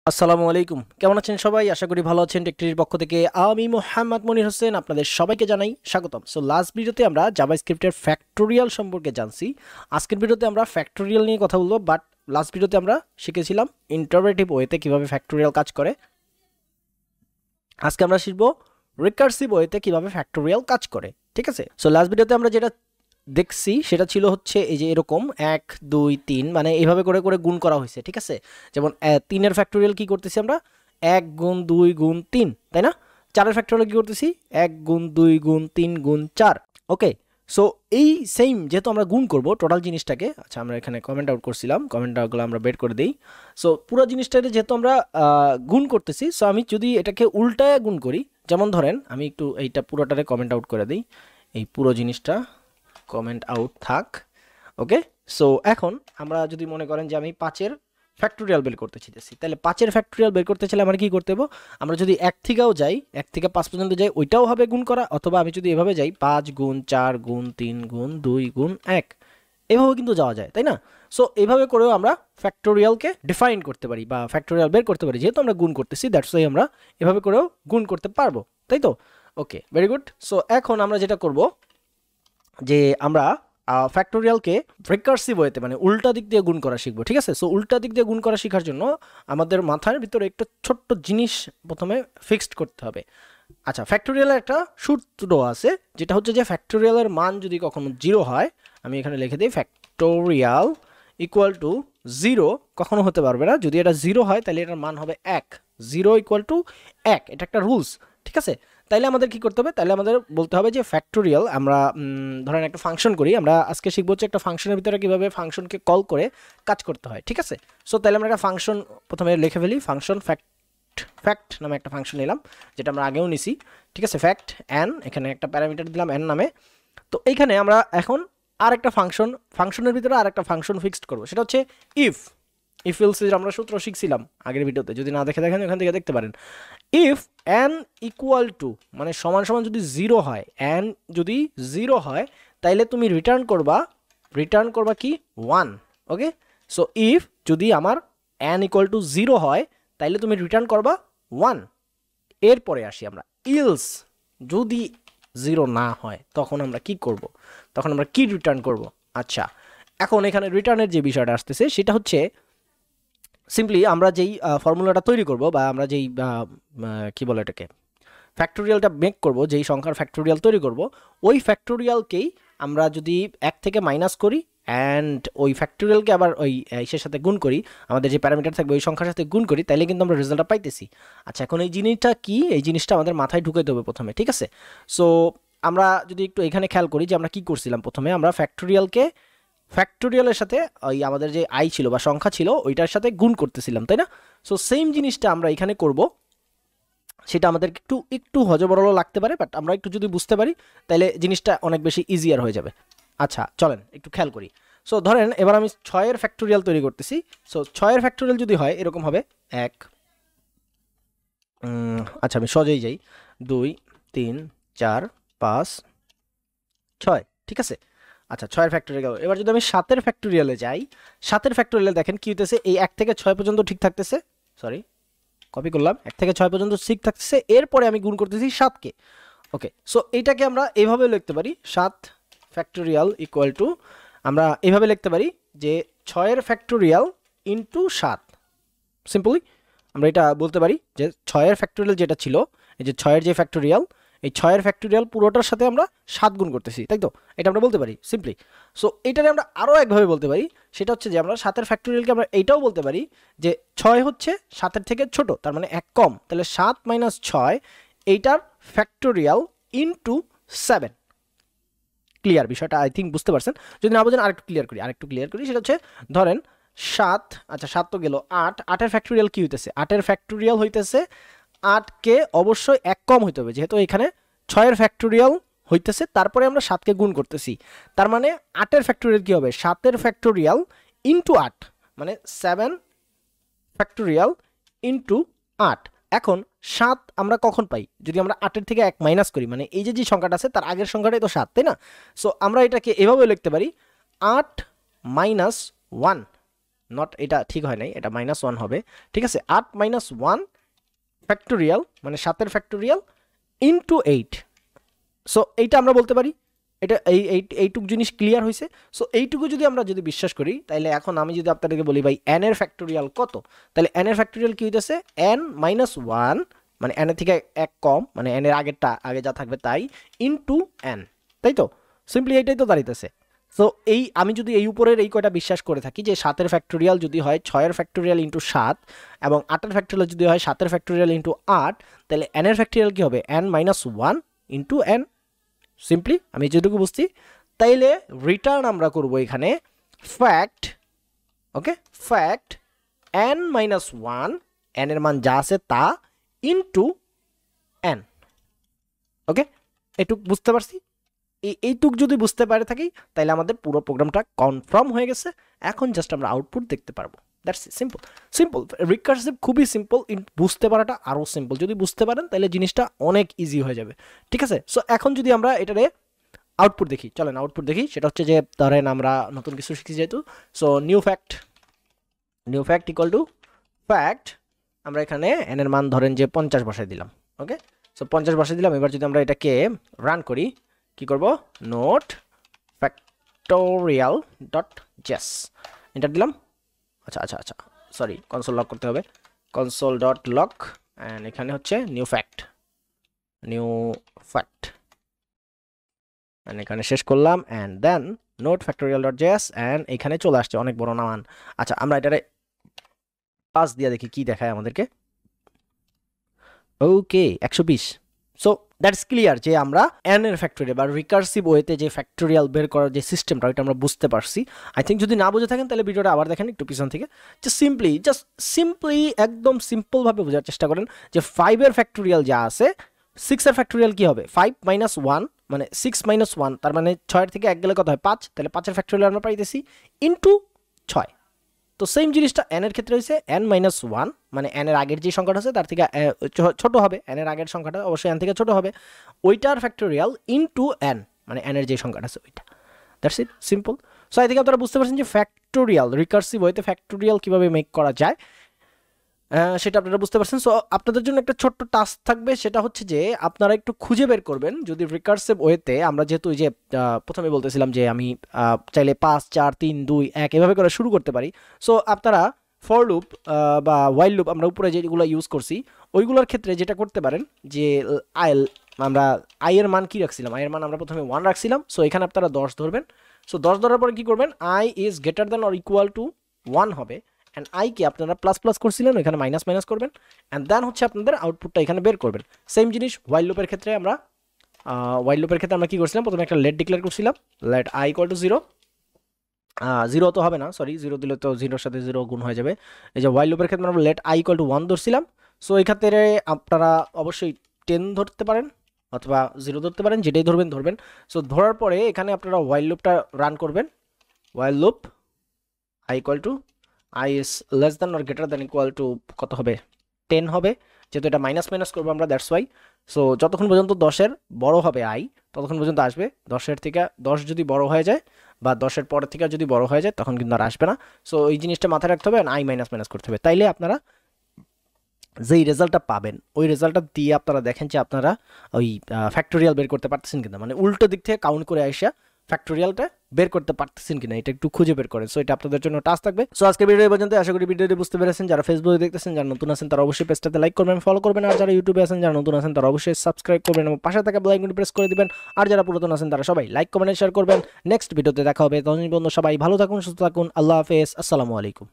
আসসালামু আলাইকুম, কেমন আছেন সবাই? আশা করি ভালো আছেন। টেকটির পক্ষ থেকে আমি মোহাম্মদ মনির হোসেন আপনাদের সবাইকে জানাই স্বাগতম। সো লাস্ট ভিডিওতে আমরা জাভাস্ক্রিপ্টের ফ্যাক্টোরিয়াল সম্পর্কে জানছি। আজকের ভিডিওতে আমরা ফ্যাক্টোরিয়াল নিয়ে কথা বলবো, বাট লাস্ট ভিডিওতে আমরা শিখেছিলাম ইন্টারপ্রেটিভ ওয়েতে কিভাবে ফ্যাক্টোরিয়াল কাজ করে। আজকে আমরা শিখবো রিকার্সিভ ওয়েতে কিভাবে ফ্যাক্টোরিয়াল কাজ করে। ঠিক আছে, সো লাস্ট ভিডিওতে আমরা যেটা দেখছি সেটা ছিল হচ্ছে এই যে এরকম 1 2 3 মানে এইভাবে করে করে গুণ করা হয়েছে। ঠিক আছে, যেমন 3 এর ফ্যাক্টোরিয়াল কি করতেছি আমরা 1 গুণ 2 গুণ 3, তাই না? 4 এর ফ্যাক্টোরিয়াল কি করতেছি 1 গুণ 2 গুণ 3 গুণ 4। ওকে, সো এই সেম যেহেতু আমরা গুণ করব টোটাল জিনিসটাকে, আচ্ছা আমরা এখানে কমেন্ট আউট করছিলাম, কমেন্ট আউটগুলো আমরা বের করে দিই। সো পুরো জিনিসটাকে যেহেতু আমরা গুণ করতেছি, সো আমি যদি এটাকে উল্টায় গুণ করি, যেমন ধরেন আমি একটু এইটা পুরোটারে কমেন্ট আউট করে দিই, এই পুরো জিনিসটা কমেন্ট আউট থাক। ওকে, সো এখন আমরা যদি মনে করেন যে আমি 5-এর ফ্যাক্টোরিয়াল বের করতে চাইতেছি, তাহলে 5-এর ফ্যাক্টোরিয়াল বের করতে চাইলে আমরা কি করতে হবে? আমরা যদি 1 থেকেও যাই, 1 থেকে 5 পর্যন্ত যাই, ওইটাও হবে গুণ করা, অথবা আমি যদি এভাবে যাই 5 গুণ 4 গুণ 3 গুণ 2 গুণ 1, এভাবে কিন্তু যাওয়া যায়, তাই না? সো এভাবে করেও আমরা ফ্যাক্টোরিয়ালকে ডিফাইন করতে পারি বা ফ্যাক্টোরিয়াল বের করতে পারি, যেহেতু আমরা গুণ করতেছি দ্যাটস ওয়াই আমরা এভাবে করেও গুণ করতে পারবো, তাই তো? ওকে, ভেরি গুড। সো এখন আমরা যেটা করব যে আমরা ফ্যাক্টোরিয়ালকে রিকার্সিভ ওয়েতে মানে উল্টা দিক দিয়ে গুণ করা শিখবো। ঠিক আছে, সো উল্টা দিক দিয়ে গুণ করা শেখার জন্য আমাদের মাথার ভিতরে একটা ছোট্ট জিনিস প্রথমে ফিক্সড করতে হবে। আচ্ছা, ফ্যাক্টোরিয়ালের একটা সূত্র আছে, যেটা হচ্ছে যে ফ্যাক্টোরিয়ালের মান যদি কখনো 0 হয়, আমি এখানে লিখে দিই ফ্যাক্টোরিয়াল ইকুয়াল টু 0 কখনো হতে পারবে না। যদি এটা 0 হয় তাহলে এটার মান হবে 1, 0 ইকুয়াল টু 1, এটা একটা রুলস। ঠিক আছে, তাইলে আমাদের কি করতে হবে? তাহলে আমাদের বলতে হবে যে ফ্যাক্টোরিয়াল আমরা ধরেন একটা ফাংশন করি, আমরা আজকে শিখবো হচ্ছে একটা ফাংশনের ভিতরে কিভাবে ফাংশনকে কল করে কাজ করতে হয়। ঠিক আছে, সো তাহলে আমরা একটা ফাংশন প্রথমে লিখে ফেলি। ফাংশন ফ্যাক্ট নামে একটা ফাংশন নিলাম, যেটা আমরা আগেও নিছি। ঠিক আছে, ফ্যাক্ট এন, এখানে একটা প্যারামিটার দিলাম এন নামে। তো এইখানে আমরা এখন আর একটা ফাংশনের ভিতরে আর একটা ফাংশন ফিক্সড করবো, সেটা হচ্ছে ইফ এলস এর আমরা সূত্র শিখছিলাম আগের ভিডিওতে, যদি না দেখে দেখেন ওখান থেকে দেখতে পারেন। ইফ এন ইকুয়াল টু মানে সমান সমান যদি 0 হয়, এন যদি 0 হয় তাইলে তুমি রিটার্ন করবা কি 1। ওকে, সো ইফ যদি আমার এন ইকুয়াল টু 0 হয় তাইলে তুমি রিটার্ন করবা 1। এরপরে আসি আমরা ইলস, যদি 0 না হয় তখন আমরা কি করব? তখন আমরা কি রিটার্ন করব? আচ্ছা, এখন এখানে রিটার্নের যে বিষয়টা আসতেছে সেটা হচ্ছে সিম্পলি আমরা যেই ফর্মুলাটা তৈরি করব বা আমরা যেই কি বলে এটাকে ফ্যাক্টোরিয়ালটা মেক করব, যেই সংখ্যার ফ্যাক্টোরিয়াল তৈরি করব, ওই ফ্যাক্টোরিয়ালকেই আমরা যদি 1 থেকে মাইনাস করি অ্যান্ড ওই ফ্যাক্টোরিয়ালকে আবার ওই ইসের সাথে গুণ করি, আমাদের যে প্যারামিটার থাকবে ওই সংখ্যার সাথে গুণ করি, তাইলে কিন্তু আমরা রেজাল্টটা পাইতেছি। আচ্ছা, এখন এই জিনিসটা কি, এই জিনিসটা আমাদের মাথায় ঢুকে দেবে প্রথমে। ঠিক আছে, সো আমরা যদি একটু এখানে খেয়াল করি যে আমরা কি করছিলাম, প্রথমে আমরা ফ্যাক্টোরিয়ালের সাথে ওই আমাদের যে আই ছিল বা সংখ্যা ছিল ওইটার সাথে গুণ করতেছিলাম, তাই না? সো সেম জিনিসটা আমরা এখানে করব। সেটা আমাদের একটু একটু হজবরল লাগতে পারে, বাট আমরা একটু যদি বুঝতে পারি তাহলে জিনিসটা অনেক বেশি ইজিয়ার হয়ে যাবে। আচ্ছা চলেন একটু খেয়াল করি। সো ধরেন এবার আমি 6-এর ফ্যাক্টোরিয়াল তৈরি করতেছি। সো 6-এর ফ্যাক্টোরিয়াল যদি হয় এরকম হবে 1, আচ্ছা আমি সহজেই যাই, 2 3 4 5 6। ঠিক আছে, আচ্ছা 6-এর ফ্যাক্টোরিয়াল। এবার যদি আমি 7-এর ফ্যাক্টোরিয়ালে যাই, 7-এর ফ্যাক্টোরিয়ালে দেখেন কি হইতেছে, এই 1 থেকে 6 পর্যন্ত ঠিক থাকতেছে, সরি কপি করলাম, 1 থেকে 6 পর্যন্ত ঠিক থাকতেছে, এরপরে আমি গুণ করতেছি 7কে। ওকে, সো এইটাকে আমরা এইভাবে লিখতে পারি 7 ফ্যাক্টোরিয়াল ইকুয়াল টু, আমরা এইভাবে লিখতে পারি যে 6-এর ফ্যাক্টোরিয়াল ইন্টু 7। সিম্পলি আমরা এটা বলতে পারি যে 6-এর ফ্যাক্টোরিয়াল যেটা ছিল, এই যে 6-এর যে ফ্যাক্টোরিয়াল, এই 6-এর ফ্যাক্টোরিয়াল পুরোটার সাথে আমরা 7 গুণ করতেছি, তাই তো? এটা আমরা বলতে পারি সিম্পলি। সো এইটাকে আমরা আরও একভাবে বলতে পারি, সেটা হচ্ছে যে আমরা 7-এর ফ্যাক্টোরিয়ালকে আমরা এইটাও বলতে পারি যে 6 হচ্ছে 7-এর থেকে ছোট, তার মানে 1 কম, তাহলে 7 মাইনাস 6 এইটার ফ্যাক্টোরিয়াল ইন্টু 7। ক্লিয়ার বিষয়টা? আই থিঙ্ক বুঝতে পারছেন। যদি না বোঝেন আরেকটু ক্লিয়ার করি, সেটা হচ্ছে ধরেন 7, আচ্ছা 7 তো গেল, 8, 8-এর ফ্যাক্টোরিয়াল কি হইতেছে? 8-এর ফ্যাক্টোরিয়াল হইতেছে 8কে অবশ্যই 1 কম হইতে হবে, যেহেতু এখানে 6-এর ফ্যাক্টোরিয়াল হইতেছে, তারপরে আমরা 7কে গুণ করতেছি, তার মানে 8-এর ফ্যাক্টোরিয়াল কি হবে? 7-এর ফ্যাক্টোরিয়াল ইন্টু 8, মানে 7 ফ্যাক্টোরিয়াল ইন্টু 8। এখন 7 আমরা কখন পাই? যদি আমরা 8-এর থেকে 1 মাইনাস করি, মানে এই যে সংখ্যাটা আছে তার আগের সংখ্যাটাই তো 7, তাই না? সো আমরা এটাকে এভাবে লিখতে পারি 8 মাইনাস 1, নট, এটা ঠিক হয় নাই, এটা -1 হবে, ঠিক আছে। 8 - 1 ফ্যাক্টোরিয়াল মানে 7 এর ফ্যাক্টোরিয়াল ইনটু 8। সো এইটা আমরা বলতে পারি, এটা এইটুক জিনিস ক্লিয়ার হয়েছে। সো এইটুকু যদি আমরা যদি বিশ্বাস করি, তাহলে এখন আমি যদি আপনাদেরকে বলি ভাই n এর ফ্যাক্টোরিয়াল কত, তাহলে n এর ফ্যাক্টোরিয়াল কি হইতেছে n - 1 মানে n এর থেকে এক কম, মানে n এর আগেরটা আগে যা থাকবে তাই, ইনটু n, তাই তো? সিম্পলি এইটাই তো দাঁড়াইতেছে। সো এই আমি যদি এই উপরের এই কয়টা বিশ্বাস করে থাকি যে 7 এর ফ্যাক্টোরিয়াল যদি হয় 6 এর ফ্যাক্টোরিয়াল ইনটু 7 এবং 8 এর ফ্যাক্টোরিয়াল যদি হয় 7 এর ফ্যাক্টোরিয়াল ইনটু 8, তাহলে n এর ফ্যাক্টোরিয়াল কি হবে n - 1 ইনটু n। সিম্পলি আমি যেটুকু বুঝছি, তাইলে রিটার্ন আমরা করব এখানে ফ্যাক্ট, ওকে, ফ্যাক্ট n - 1, n এর মান যা আছে তা, ইনটু n। ওকে, এটুক বুঝতে পারছি? এইটুক যদি বুঝতে পারে থাকি, তাহলে আমাদের পুরো প্রোগ্রামটা কনফার্ম হয়ে গেছে। এখন জাস্ট আমরা আউটপুট দেখতে পারবো। That's simple. সিম্পল রিকার্সিভ খুবই সিম্পল, বুঝতে পারাটা আরও সিম্পল। যদি বুঝতে পারেন তাহলে জিনিসটা অনেক ইজি হয়ে যাবে, ঠিক আছে। সো এখন যদি আমরা এটারে আউটপুট দেখি, চলেন আউটপুট দেখি। সেটা হচ্ছে যে ধরেন আমরা নতুন কিছু শিখছি যেহেতু, so new fact equal to fact, আমরা এখানে n এর মান ধরেন যে 50 বসাই দিলাম। ওকে, সো 50 বসাই দিলাম। এবার যদি আমরা এটাকে রান করি, কি করব, node factorial dot js enter দিলাম। আচ্ছা সরি, কনসোল লক করতে হবে, কনসোল ডট লক, অ্যান্ড এখানে হচ্ছে নিউ ফ্যাক্ট অ্যান্ড এখানে শেষ করলাম, and then node factorial dot js, and এখানে চলে আসছে অনেক বড় নামান। আচ্ছা, আমরা এটারে পাস দিয়ে দেখি কি দেখায় আমাদেরকে। ওকে, 120। সো দ্যাটস ক্লিয়ার যে আমরা n এর ফ্যাক্টোরিয়াল বা রিকার্সিভ ওয়েতে যে ফ্যাক্টোরিয়াল বের করার যে সিস্টেমটা, ওইটা আমরা বুঝতে পারছি। আই থিঙ্ক যদি না বুঝে থাকেন তাহলে ভিডিওটা আবার দেখেন একটু পিছন থেকে, জাস্ট সিম্পলি একদম সিম্পলভাবে বোঝার চেষ্টা করেন যে 5 এর ফ্যাক্টোরিয়াল যা আছে, 6 এর ফ্যাক্টোরিয়াল কি হবে 5 - 1 মানে 6 - 1, তার মানে 6 এর থেকে এক গেলে কত হয় 5, তাহলে 5 এর ফ্যাক্টোরিয়াল আমরা পাইতেছি ইনটু 6। তো সেম জিনিসটা n এর ক্ষেত্রে হয়েছে n - 1 মানে n এর আগের যে সংখ্যাটা আছে তার থেকে ছোট হবে, n এর আগের সংখ্যাটা অবশ্যই n থেকে ছোট হবে, ওইটার ফ্যাক্টোরিয়াল ইনটু n মানে n এর যে সংখ্যাটা আছে ওইটা। That's it, simple. So I think আপনারা বুঝতে পারছেন যে ফ্যাক্টোরিয়াল রিকার্সিভ ওয়েতে ফ্যাক্টোরিয়াল কিভাবে মেক করা যায়, সেটা আপনারা বুঝতে পারছেন। সো আপনাদের জন্য একটা ছোট্ট টাস্ক থাকবে, সেটা হচ্ছে যে আপনারা একটু খুঁজে বের করবেন যদি রিকার্সিভ ওয়েতে আমরা যেহেতু ওই যে প্রথমে বলতেছিলাম যে আমি চাইলে 5 4 3 2 1 এভাবে করে শুরু করতে পারি। সো আপনারা ফর লুপ বা ওয়াইল লুপ আমরা উপরে যেগুলো ইউজ করছি ওইগুলোর ক্ষেত্রে যেটা করতে পারেন যে আমরা আই এর মান কি রাখছিলাম, আই এর মান আমরা প্রথমে 1 রাখছিলাম। সো এখানে আপনারা 10 ধরবেন। সো 10 ধরার পরে কি করবেন, I is greater than or equal to 1 হবে, অ্যান্ড আই কে আপনারা প্লাস প্লাস করছিলেন এখানে মাইনাস করবেন, অ্যান্ড দেন হচ্ছে আপনাদের আউটপুটটা এখানে বের করবেন। সেম জিনিস ওয়াইল লুপের ক্ষেত্রে আমরা কি করছিলাম, প্রথমে একটা লেট ডিক্লেয়ার করছিলাম, লেট আই ইকুয়াল টু 0, 0 তো হবে না, সরি 0 দিলে তো 0 সাথে 0 গুণ হয়ে যাবে। এই যে ওয়াইল লুপের ক্ষেত্রে আমরা লেট আই ইকুয়াল টু 1 ধরছিলাম। সো এই ক্ষেত্রে আপনারা অবশ্যই 10 ধরতে পারেন অথবা 0 ধরতে পারেন, যেটাই ধরবেন। সো ধরার পরে এখানে আপনারা ওয়াইল লুপটা রান করবেন, ওয়াইল loop I equal two I is less than or greater than equal to কত হবে 10 হবে, যেহেতু এটা মাইনাস করবো আমরা, দ্যাটস ওয়াই। সো যতক্ষণ পর্যন্ত 10-এর বড় হবে আই ততক্ষণ পর্যন্ত আসবে, 10-এর থেকে 10 যদি বড় হয়ে যায় বা 10-এর পরের থেকে যদি বড় হয়ে যায় তখন কিন্তু আর আসবে না। সো এই জিনিসটা মাথায় রাখতে হবে, আই মাইনাস করতে হবে, তাইলে আপনারা যেই রেজাল্টটা পাবেন ওই রেজাল্টটা দিয়ে আপনারা দেখেন যে আপনারা ওই ফ্যাক্টোরিয়াল বের করতে পারতেছেন কিনা, মানে উল্টো দিক থেকে কাউন্ট করে আসা ফ্যাক্টোরিয়ালটা বের করতে পারতেছেন কিনা এটা একটু খুঁজে বের করেন। সো এটা আপনাদের জন্য টাস্ক থাকবে। সো আজকে ভিডিও পর্যন্ত, আশা করি ভিডিওটি বুঝতে পেরেছেন। যারা ফেসবুকে দেখতেছেন, যারা নতুন আছেন তারা অবশ্যই পেজটাতে লাইক করবেন, ফলো করবেন, আর যারা ইউটিউবে আছেন যারা নতুন আছেন তারা অবশ্যই সাবস্ক্রাইব করবেন এবং পাশে থাকা বেল আইকনটি প্রেস করে দিবেন, আর যারা পুরাতন আছেন তারা সবাই লাইক কমেন্ট শেয়ার করবেন। নেক্সট ভিডিওতে দেখা হবে, ততদিন পর্যন্ত সবাই ভালো থাকুন, সুস্থ থাকুন, আল্লাহ হাফেজ, আসসালামু আলাইকুম।